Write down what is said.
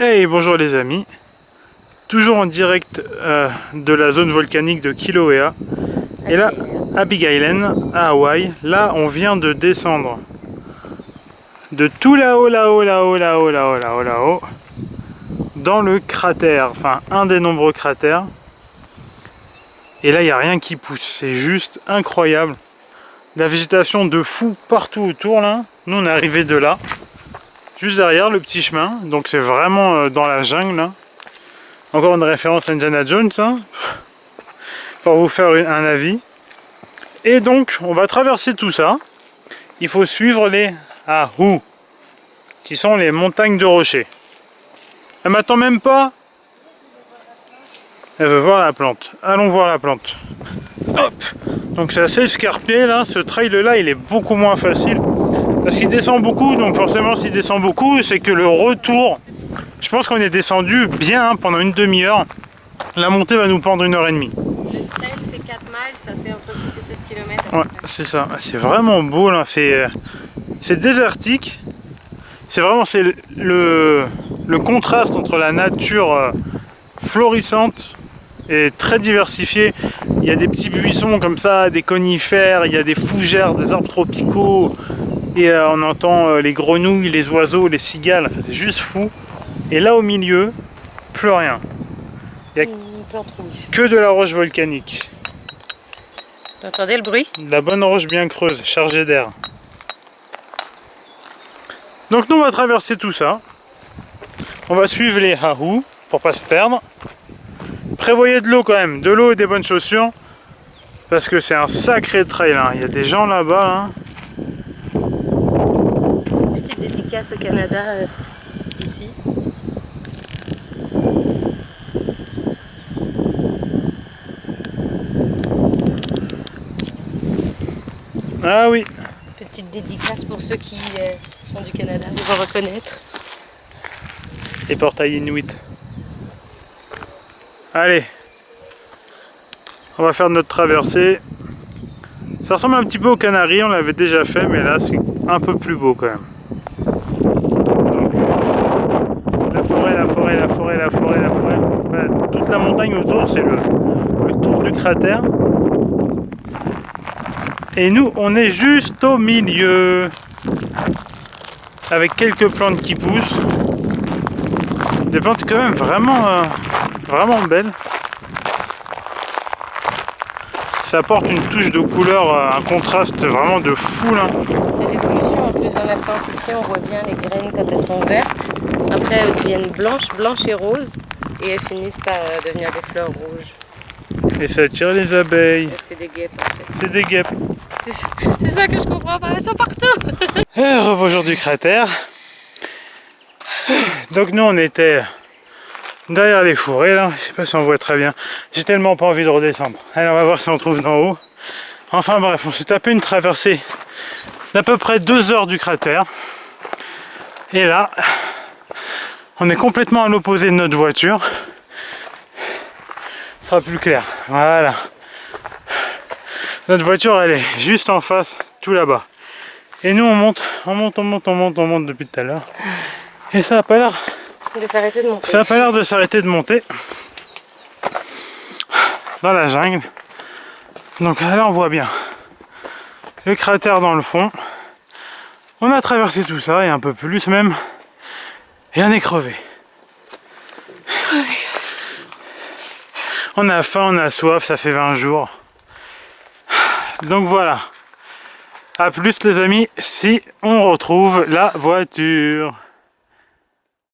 Hey, bonjour les amis, toujours en direct de la zone volcanique de Kilauea. Et là, à Big Island, à Hawaï, là on vient de descendre de tout là-haut, là-haut, dans le cratère, enfin un des nombreux cratères. Et là il n'y a rien qui pousse, c'est juste incroyable. La végétation de fou partout autour là. Nous on est arrivé de là, juste derrière le petit chemin, donc c'est vraiment dans la jungle là. Encore une référence à Indiana Jones, hein, pour vous faire un avis. Et donc, on va traverser tout ça. Il faut suivre les Ahu, qui sont les montagnes de rochers. Elle m'attend même pas. Elle veut voir la plante. Allons voir la plante. Hop. Donc c'est assez escarpé là. Ce trail là, il est beaucoup moins facile. Parce qu'il descend beaucoup, donc forcément s'il descend beaucoup, c'est que le retour, je pense qu'on est descendu bien pendant une demi-heure. La montée va nous prendre 1h30. Le trail fait 4 miles, ça fait entre 6 et 7 km. Ouais, c'est ça. C'est vraiment beau là. C'est désertique. C'est vraiment le contraste entre la nature florissante et très diversifiée. Il y a des petits buissons comme ça, des conifères, il y a des fougères, des arbres tropicaux. Et on entend les grenouilles, les oiseaux, les cigales. Enfin, c'est juste fou. Et là au milieu, plus rien. Il n'y a que de la roche volcanique. Vous entendez le bruit? De la bonne roche bien creuse, chargée d'air. Donc nous on va traverser tout ça. On va suivre les Ahu pour pas se perdre. Prévoyez de l'eau quand même, de l'eau et des bonnes chaussures. Parce que c'est un sacré trail hein. Il y a des gens là-bas. Hein. Petite dédicace au Canada ici. Ah oui. Petite dédicace pour ceux qui sont du Canada, ils vont reconnaître. Les portails inuits. Allez. On va faire notre traversée. Ça ressemble un petit peu aux Canaries, on l'avait déjà fait, mais là c'est un peu plus beau quand même. Donc, la forêt. Enfin, toute la montagne autour, c'est le tour du cratère. Et nous, on est juste au milieu. Avec quelques plantes qui poussent. Des plantes quand même vraiment belles. Ça apporte une touche de couleur, un contraste vraiment de fou là. C'est l'évolution en plus dans la plante ici, on voit bien les graines quand elles sont vertes. Après elles deviennent blanches et roses. Et elles finissent par devenir des fleurs rouges. Et ça attire les abeilles. C'est des guêpes en fait. C'est des guêpes. C'est ça que je comprends pas, elles sont partout. Rebonjour du cratère. Donc nous on était derrière les fourrés là, je sais pas si on voit très bien. J'ai tellement pas envie de redescendre. Allez, on va voir si on trouve d'en haut. Enfin bref, on s'est tapé une traversée d'à peu près 2 heures du cratère. Et là, on est complètement à l'opposé de notre voiture. Ce sera plus clair. Voilà. Notre voiture elle est juste en face, tout là-bas. Et nous on monte depuis tout à l'heure. Et ça a pas l'air de s'arrêter de monter. Ça a pas l'air de s'arrêter de monter dans la jungle. Donc là on voit bien le cratère dans le fond. On a traversé tout ça et un peu plus même. Et on est crevé. On a faim, on a soif, ça fait 20 jours. Donc voilà. A plus les amis, si on retrouve la voiture.